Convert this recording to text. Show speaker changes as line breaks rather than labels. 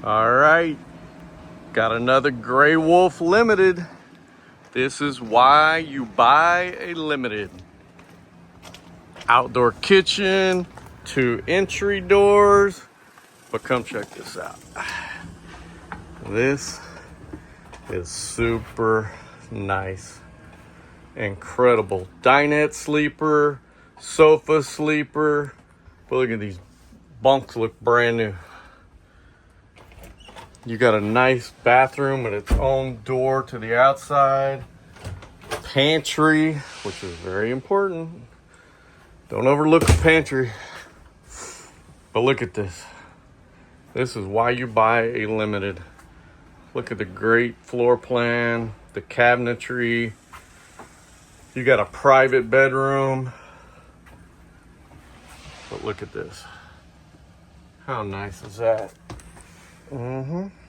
All right, got another Gray Wolf Limited. This is why you buy a Limited. Outdoor kitchen, 2 entry doors, but come check this out. This is super nice. Incredible. Dinette sleeper, sofa sleeper. But look at these bunks, look brand new. You got a nice bathroom with its own door to the outside. Pantry, which is very important. Don't overlook the pantry. But look at this. This is why you buy a Limited. Look at the great floor plan, the cabinetry. You got a private bedroom. But look at this. How nice is that?